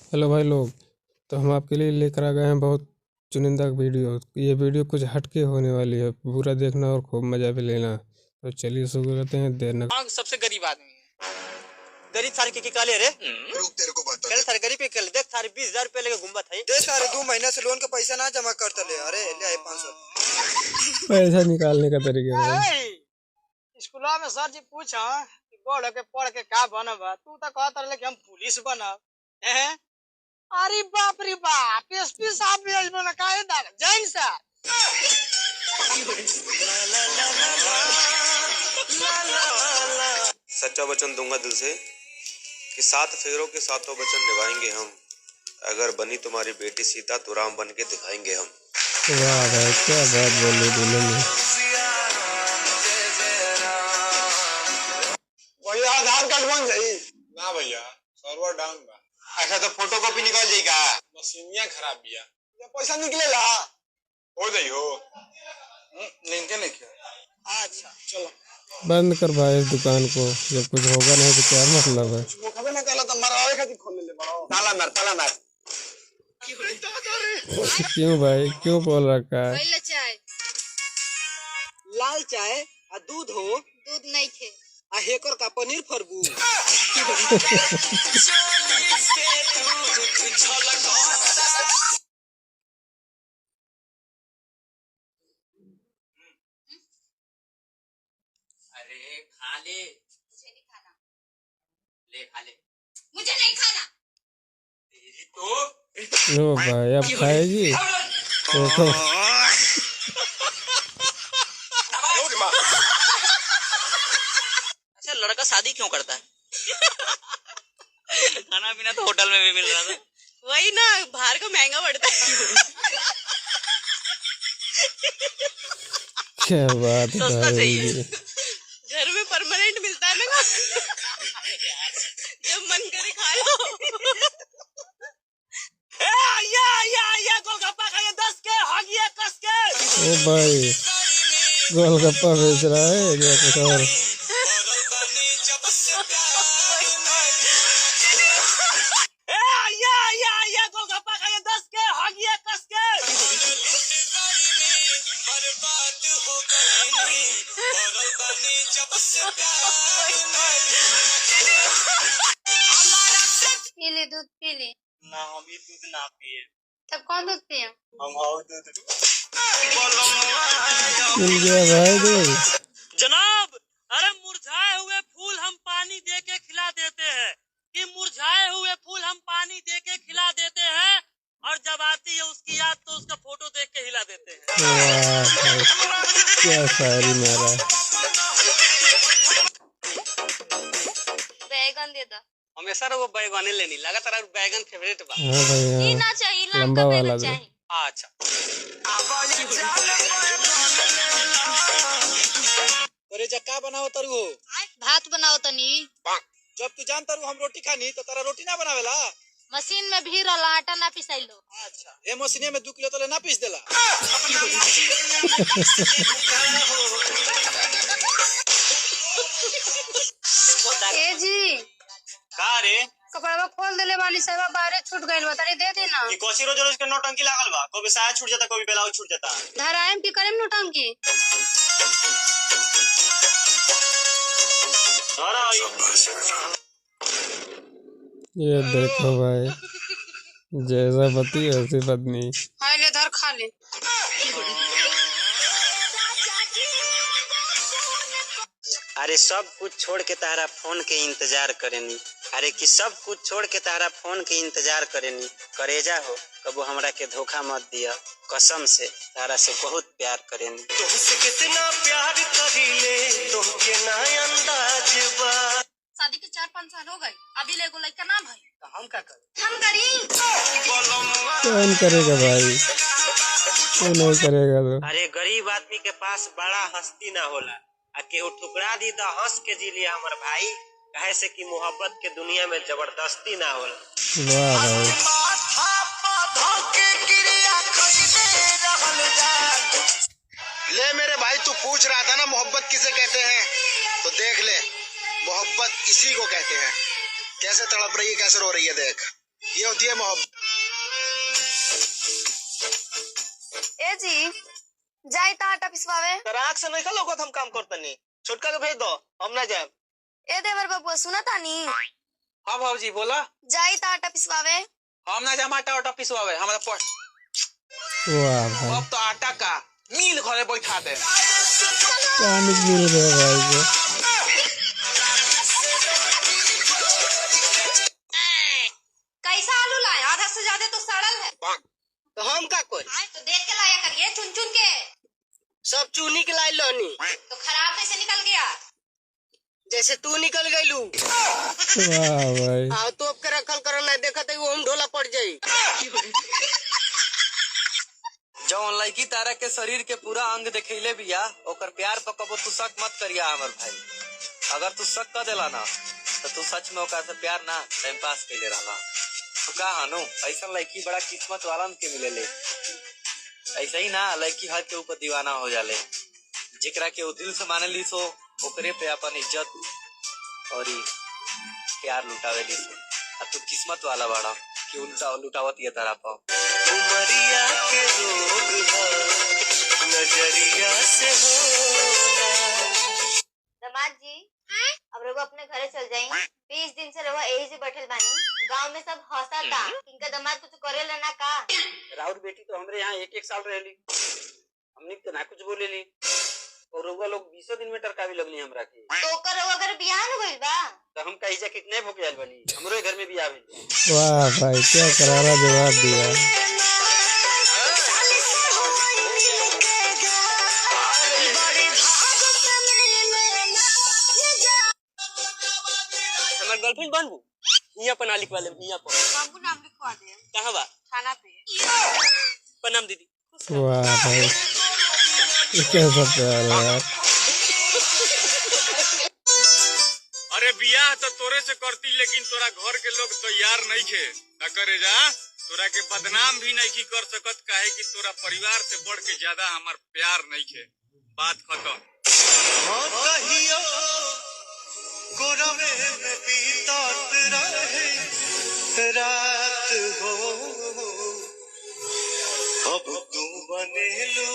Hello भाई लोग। तो हम आपके लिए लेकर आ गए हैं बहुत चुनिंदा वीडियो। ये वीडियो कुछ हटके होने वाली है, पूरा देखना और खूब मजा भी लेना। तो चलिए शुरू करते हैं, देर न। सबसे गरीब आदमी है। गरीब सारे के काले रे रुक तेरे को बता कल सारे गरीब के देख सारे 20,000 रुपए लेके घूमत है। दे सारे 2 महीने से लोन का पैसा ना जमा करता ले। अरे ले आए 500 पैसा निकालने का तरीका भाई। स्कूल में सर जी पूछा कि बोल के पढ़ के का बनब, तू तो कहता रहे कि हम पुलिस बनब। हैं? अरे बाप रे बाप, एसपी साहब भी आज बना काहे दाग जैन साहब। सच्चा वचन दूंगा दिल से कि 7 फेरों के 7 वचन निभाएंगे हम। अगर बनी तुम्हारी बेटी सीता तो राम बन के दिखाएंगे हम। वाह भाई, क्या बात बोली दुल्हन ने। भैया आधार कार्ड बन जाई ना भैया सर्वर डाउन बा। अच्छा तो फोटो कॉपी निकल जाई का? मशीनिया खराब बिया। ये पैसा निकलेला हो जाई हो। लिंक नहीं किया। अच्छा चलो बंद कर भाई इस दुकान को, जब कुछ होगा नहीं तो क्या मतलब है। वो खबर ना कहला तो मरवावे खातिर खोल ले बड़ो। ताला मार क्यों भाई, क्यों बोल रखा है? पहले चाय लाल चाय आ दूध हो, दूध नहीं थे। आ हेकर का पनीर फरबू। अरे खा ले। मुझे नहीं खाना। ले खा ले। मुझे नहीं खाना। तेरी तो लो भाई, अब खाएगी देखो। अच्छा लड़का शादी क्यों करता है? खाना पीना तो होटल में भी मिल रहा था। वही ना, बाहर का महंगा पड़ता है। क्या बात है सस्ता भाई। चाहिए। घर में परमानेंट मिलता है ना, जब मन करे खा लो। गोलगप्पा खाइए 10 के, हागिए कस के। ओ भाई, गोलगप्पा बेच रहा है क्या कुछ और? गोलगप्पा खाइए 10 के, हागिए कस के। पी ले दूध, पी ले। ना हम ही दूध ना पिए। तब कौन दूध पिए? हम और दूध। मिल गया भाई दूध। जनाब, अरे मुरझाए हुए फूल हम पानी दे के खिला देते हैं कि मुरझाए हुए फूल हम पानी दे के खिला देते हैं, और जब आती है उसकी याद तो उसका फोटो देख के हिला देते हैं। वाह भाई, क्या शायरी मारा। बैगन दे दो। हमेशा वो बैगने लेनी लगा तारा बैगन फेवरेट बा। हाँ भाई ये हाँ, ना चाहिए, लंबा लंबा वाला बैगन दो। चाहिए। अच्छा अरे जक्का बनाओ तरु हो। भात बनाओ तनी। जब तू जान तरु हम रोटी खानी तो तारा रोटी ना बनावेला। मशीन में भी रला, आटा ना पिसाइलो। अच्छा, ये मशीने में 2 किलो तले ना पीस देला। ए जी, का रे कपड़ा खोल देले वाली सब बाहर छूट गइल, बतानी दे देना। ई कोसी रोज रोज के नौटंकी लागल बा। कभी साया छूट जाता, कभी ब्लाउज छूट जाता। धराएम की करेम नोटंकी। धरा ये देखो भाई, जैसा पति वैसी पत्नी। हाय ले धर, खा ले। अरे सब कुछ छोड़ के तारा फोन के इंतजार करेनी। अरे कि सब कुछ छोड़ के तारा फोन के इंतजार करेनी। करेजा हो, कबो हमरा के धोखा मत दिया। कसम से तारा से बहुत प्यार करेनी। तुमसे कितना प्यार करीले, तुमके ना अंदाज बा। शादी के 4-5 साल हो गए, अभी ले गो लड़का ना भाई। तो हम का करें? हम करी। कौन करेगा भाई, कोई नहीं करेगा तो। अरे गरीब आदमी के पास बड़ा हस्ती ना होला। आ केहू ठुकरा दी तो हंस के जी लिया हमर भाई। कहे से कि मोहब्बत के दुनिया में जबरदस्ती ना होला। वाह भाई, ले मेरे भाई, तू पूछ रहा था ना मोहब्बत किसे कहते हैं, तो देख ले, मोहब्बत इसी को कहते हैं। कैसे तड़प रही है, कैसे रो रही है, देख। ये होती है मोहब्बत। ए जी जाई ता आटा पिसवावे। राख से नहीं खलो हम काम करतनी, छोटका के भेज दो, हम ना जाए। ए देवर बबुआ सुना तानी। हाँ भाजी बोला। जाई ता आटा पिसवावे। हम ना जाए आटा वाटा पिसवावे हमारा पर। वाह भाई, अब तो आटा का मिल घरे बैठा दे। पानी मिल गया भाई को। कैसा आलू लाए? आधा से ज्यादा तो सड़ल है। तो हम का कोई तो देख के लाया करिए, चुन चुन के। सब चूनी के लाई लोनी, तो खराब कैसे निकल गया? जैसे तू निकल गईलू। वाह भाई, आओ तो अब के रखल कर नहीं देखा तो वो हम ढोला पड़ जाई। जौन लड़की तारा के शरीर के पूरा अंग दिखैले बिया, ओकर प्यार पर कबो तू शक मत करिया हमर भाई। अगर तू शक कर देला ना तो तू सच में ओकर से प्यार ना टाइम पास कैले रहला। तो का हानो ऐसा लड़की बड़ा किस्मत वालन के मिलेले। ऐसा ही ना लड़की हर के ऊपर दीवाना हो जाले, जेकरा के वो दिल से माने ली सो ओकरे पे अपन इज्जत और प्यार लुटावे ली सो। अब तू किस्मत वाला बड़ा कि उल्टा लुटावत ये तरह पा। उमरिया के रोग नजरिया से दामाद जी अब रघु अपने घरे चल जाई। 20 दिन से रघु यही से बैठल बानी। गांव में सब हंसा था इनका दामाद कुछ करे लेना का। राउत बेटी तो हमरे यहाँ 1-1 साल रहली, हमने तो ना कुछ बोले ली। और रघुआ लोग 20 दिन में टरका भी लगली हमरा के। तो ओकर रघु अगर बियाह न भइल बा तो हम कहीं जाके कितने भोके आइल बनी, हमरे घर में भी आवे। वाह भाई, क्या करारा जवाब दिया। हमार गर्लफ्रेंड बनबू हिया पर ना लिखवा ले, हिया पर बाबू नाम लिखवा दे। कहां बा? थाना पे। प्रणाम दीदी। वाह भाई, ये कैसा प्यार है यार। अरे बियाह तो तोरे से करती, लेकिन तोरा घर के लोग तैयार नहीं थे न करे जा। तोरा के बदनाम भी नहीं की कर सकत, काहे कि तोरा परिवार से बढ़ के ज्यादा हमार प्यार नहीं थे। बात खत्म। रात हो अब तू बनेलू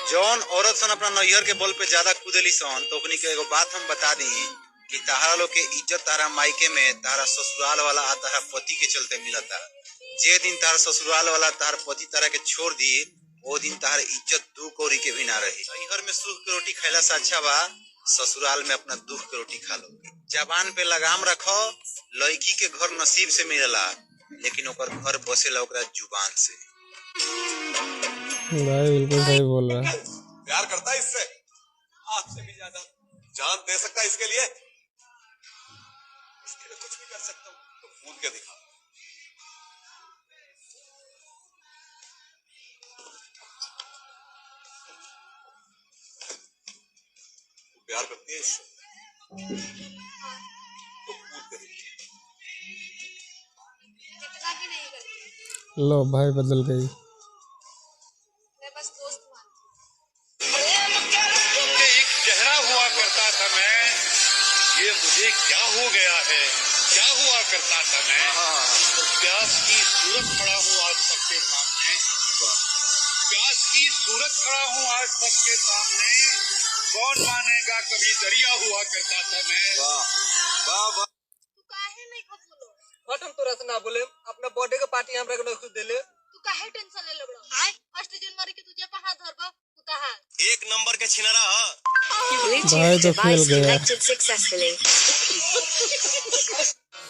जौन औरत सन अपना नैहर के बल पे ज्यादा कूदेली सन, तो अपनी के एगो बात हम बता दी कि तारा लोग के इज्जत तारा मायके में तारा ससुराल वाला आ तारा पति के चलते मिलता। जे दिन तारा ससुराल वाला तार पति तारा के छोड़ दी, वो दिन तार इज्जत दू कौड़ी के भी ना रही। नैहर में सुख के रोटी खैला से अच्छा बा ससुराल में अपना दुख के रोटी खा लो। जबान पे लगाम रखो, लड़की के घर नसीब से मिलेला, लेकिन ओकर घर बसेला ओकरा जुबान से। भाई बिल्कुल सही बोल रहा है। प्यार करता है इससे, आपसे भी ज्यादा जान दे सकता है इसके लिए। इसके लिए कुछ भी कर सकता हूँ, तो कूद के दिखा। प्यार करती है इससे, तो कूद के दिखा। इतना भी नहीं करती। लो भाई बदल गई। मैं बस दोस्त मान। एक चेहरा हुआ करता था मैं, ये मुझे क्या हो गया है, क्या हुआ करता था मैं। प्यास की सूरत खड़ा हूँ आज सबके सामने, प्यास की सूरत खड़ा हूँ आज सबके सामने। कौन मानेगा कभी दरिया हुआ करता था मैं। वाह वाह। तू काहे नहीं खफुलो? हट हम तोरा से ना बोले, अपना बर्थडे का पार्टी हमरा के खुद देले। तू काहे टेंशन ले लबड़ो? हाय 1 जनवरी के तुझे पे हाथ धरबो कुता हाथ। 1 नंबर के छिनरा ह। भाई तो खेल गया।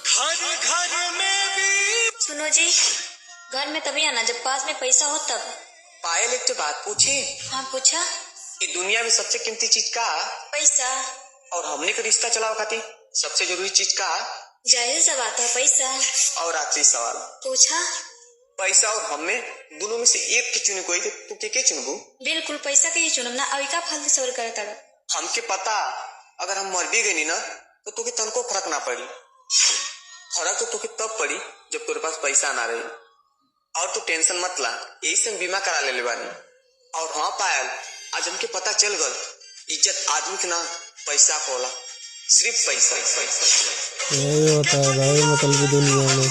घर घर में भी सुनो जी, घर में तभी आना जब पास में पैसा हो तब। पायल एक तो बात पूछी, हाँ पूछा। कि दुनिया में सबसे कीमती चीज का पैसा। और हमने का रिश्ता चलाओ खातिर सबसे जरूरी चीज का। जाहिर सा बात है पैसा। और आखिरी सवाल पूछा। पैसा और हमें दोनों में से एक के चुने कोई, तू के चुनबू? बिल्कुल पैसा के ही चुनम ना। अभी का फालतू सवाल करता है? हमके पता अगर हम मर भी गई ना तो तुके तनको फर्क ना पड़ी। फर्क तो तुके तब पड़ी जब तेरे पास पैसा ना रही। और तू टेंशन मत ला, यही से बीमा करा ले बानी। और हाँ पायल, आज हमके पता चल गल इज्जत आदमी के ना पैसा को होला। सिर्फ पैसा। यही होता है भाई मतलब की दुनिया में।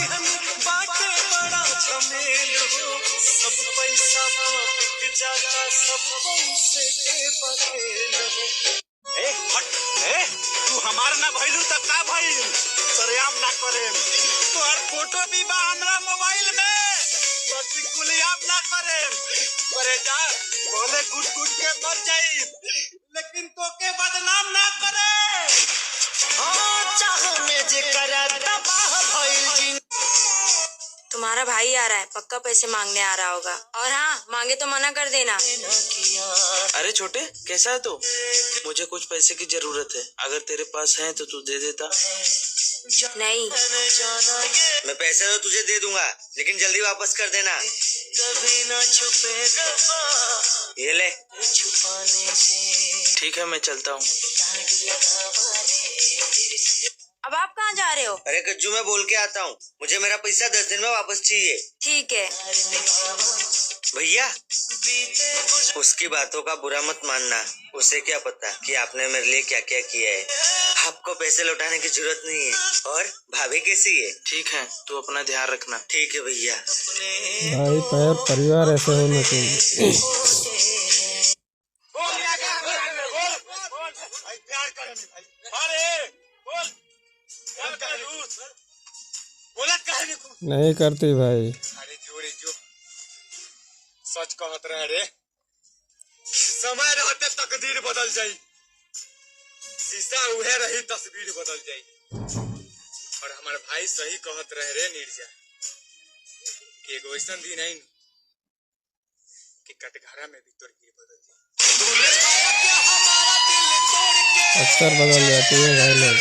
बाटे बड़ा झमेल हो, सब पैसा बिक जाता, सब पैसे के बखेल हो। ए हट ए तू हमार ना भइलू त का भइल सरेआम ना करे तोहर फोटो भी बा हमरा मोबाइल में बस गुलियाम ना करे करे जा बोले गुट गुट के मर जाई लेकिन तोके बदनाम ना करे हाँ चाह में जे करा तबाह भइल जिन। तुम्हारा भाई आ रहा है, पक्का पैसे मांगने आ रहा होगा। और हाँ, मांगे तो मना कर देना। अरे छोटे, कैसा है तू? मुझे कुछ पैसे की जरूरत है, अगर तेरे पास है तो तू दे देता। नहीं, मैं पैसे तो तुझे दे दूंगा, लेकिन जल्दी वापस कर देना। कभी ना छुपे रब्बा ये ले। छुपाने से। ठीक है, मैं चलता हूँ। अब आप कहाँ जा रहे हो? अरे कज्जू, मैं बोल के आता हूँ, मुझे मेरा पैसा 10 दिन में वापस चाहिए। ठीक है। भैया, उसकी बातों का बुरा मत मानना, उसे क्या पता कि आपने मेरे लिए क्या क्या किया है। आपको पैसे लौटाने की जरूरत नहीं है। और भाभी कैसी है? ठीक है, तू अपना ध्यान रखना। ठीक है भैया। भाई परिवार ऐसे होना चाहिए। नहीं करती भाई। अरे जोरे जो सच कहत रहे रे समय रहते तकदीर बदल जाई शीशा उहे रही तस्वीर बदल जाई और हमारे भाई सही कहत रहे रे नीरजा कि एगो ऐसा दिन आई कि कटघरा में भी तोर गिर बदल जाई। अक्सर बदल जाती है भाई लोग।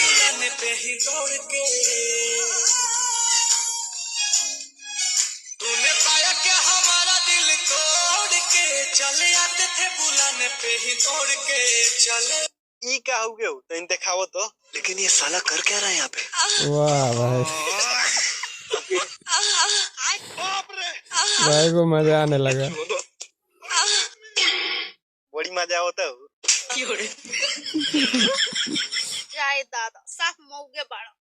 तूने पाया क्या हमारा दिल तोड़ के चले आते थे बुलाने पे ही दौड़ के चले। ई का हो गयो तैन देखाओ तो। लेकिन ये साला कर क्या रहा है यहाँ पे? वाह भाई, भाई को मजा आने लगा। बड़ी मजा होता है। दादा साफ मौगे बाड़ा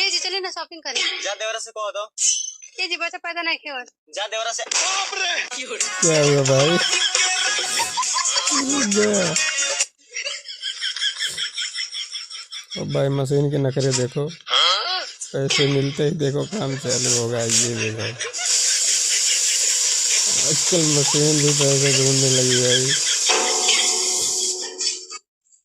जी चलिए ना शॉपिंग करें। जा देवरा से कहो दो। जी बच्चा पैदा नहीं खेल। जा देवरा से। क्या हुआ भाई? अब भाई मशीन के नखरे देखो, पैसे मिलते ही देखो काम चालू होगा। ये देखो आजकल मशीन भी पैसे ढूंढने लगी है।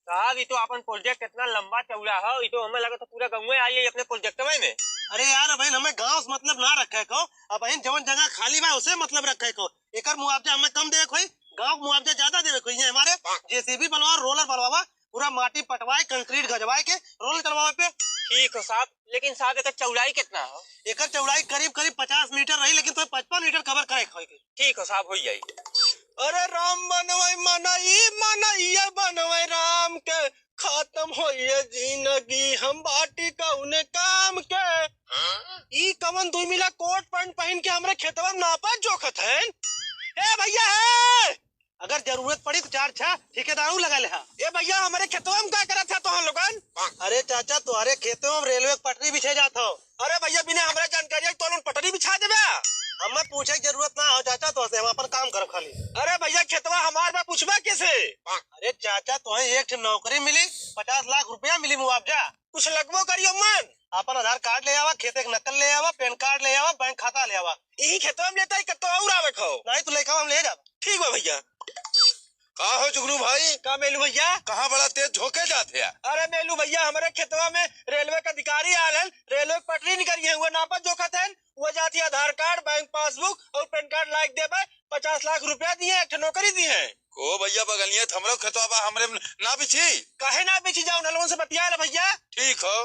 साहब ये तो अपन प्रोजेक्ट इतना लंबा चौड़ा है, ये तो हमें लगा तो पूरा गाँव आई है अपने प्रोजेक्ट में। अरे यार अब हमें गांव से मतलब ना रखे को, अब जवन जगह खाली बा उसे मतलब रखे को। एकर मुआवजा हमें कम देवे कोई, गांव मुआवजा ज्यादा देवे कोई। हमारे जेसीबी बनवा, रोलर बनवा, पूरा माटी पटवाए, कंक्रीट गजवाए के रोल करवावे पे। ठीक है साहब, लेकिन साहब एक चौड़ाई कितना है? एकर चौड़ाई करीब 50 मीटर रही, लेकिन तो 55 मीटर कवर करे खोई। ठीक है साहब, हो जाए। अरे राम बनवाई मनइया बनवाई राम के खत्म होइए जिंदगी हम बाटी कौने काम के। ई कवन 2 मिला कोट पैंट पहन के हमरे खेतवा में नापा जोखत है। ए भैया है, अगर जरूरत पड़ी तो 4-6 ठेकेदारों लगा ले। ए भैया हमारे खेतवा में क्या करा था तो हम लोगन? अरे चाचा तुम्हारे खेतों में रेलवे पटरी बिछे जाता हो। अरे भैया बिना हमारे जानकारी तो पटरी बिछा देवे। हमें पूछे की जरूरत ना हो चाचा, तो हम अपन काम करो खाली। अरे भैया खेतवा हमारे में पूछवा कैसे? अरे चाचा तुम्हें एक नौकरी मिली, 50 लाख रुपया मिली मुआवजा, कुछ लगभो करियो मन। अपन आधार कार्ड ले आवा, खेते की नकल ले आवा, पैन कार्ड ले आवा, बैंक खाता ले आवा। यही खेतवा में लेता ही कतो और आवे खो नहीं तो लेखा हम ले जा। ठीक है भैया। का हो जुगनू भाई? का मेलू भैया? कहाँ बड़ा तेज झोंके जाते हैं? अरे मेलू भैया हमारे खेतवा में रेलवे का अधिकारी आल है, रेलवे पटरी निकली है, वो नापा जोखत है, वो जाती आधार कार्ड, बैंक पासबुक और pan card like they 50 lakh रुपया दिए, एक नौकरी दी है। को भैया बगलिए हमरो खेतवा हमरे ना बिछी। कहे ना बिछी जाओ, नलवन से बतिया भैया। ठीक हो।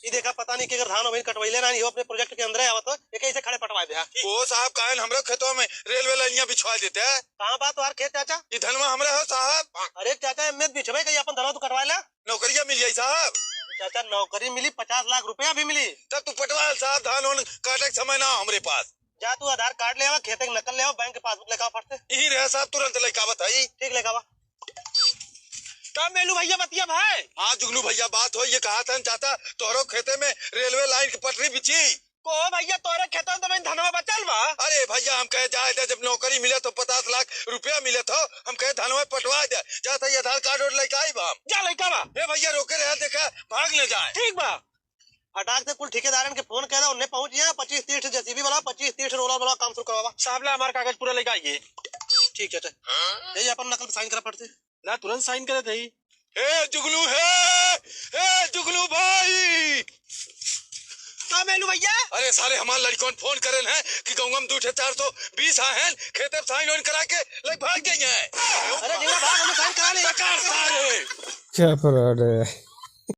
ये देखा पता नहीं कि अगर धान अभी कटवाइले ना हो अपने प्रोजेक्ट के अंदर आवत हो, एक ऐसे खड़े पटवा दे। ओ साहब काहे हमरे खेतवा में रेलवे लाइनियां बिछवा देते हैं? कहाँ बात तुम्हारे खेत चाचा? ये धनवा हमरे हो साहब। अरे चाचा में बिछवे कहीं अपन धनवा तो कटवा ले, नौकरियां मिल जाई साहब। चाचा नौकरी मिली 50 लाख रुपया भी मिली। तब तू पटवाल साहब धान उन काटे के समय ना हमारे पास। जा तू आधार कार्ड ले आवा, खेते की नकल ले आवा, बैंक के पासबुक लेकर फट से। यही रहे साहब तुरंत लेकर बताई। ठीक लेकर आवा। कब मेलू भैया बतिया भाई। हाँ जुगनू भैया बात हो, ये कहा था चाचा तोहरो खेते में रेलवे लाइन की पटरी बिछी को भैया तोरे खेतों में तो धनवा बचल बा। अरे भैया हम कहे जाए थे जब नौकरी मिले तो 50 लाख रुपया मिले तो हम कहे धनवा पटवा दे जाता ये आधार कार्ड और लेकर आई बा। जा लेकर बा। ए भैया रोके रहे देखा भाग ले जाए। ठीक बा। फटाक से कुल ठेकेदारन के फोन कह उन्हें पहुंच गया 25-30 जेसीबी वाला 25-30 रोलर वाला काम शुरू करवा। साहब ला हमारा कागज पूरा लेकर आइए। ठीक चाचा। यही अपन नकल साइन करा पड़ते ना, तुरंत साइन करे थे। ए जुगनू है, ए जुगनू भाई। का मेलू भैया। अरे साले हमारे लड़कों फोन करे हैं कि गंगम 2,420 हैं खेते साइन ऑन करा के ले भाग गए हैं। अरे भाग हमें साइन करा ले। क्या फ्रॉड है।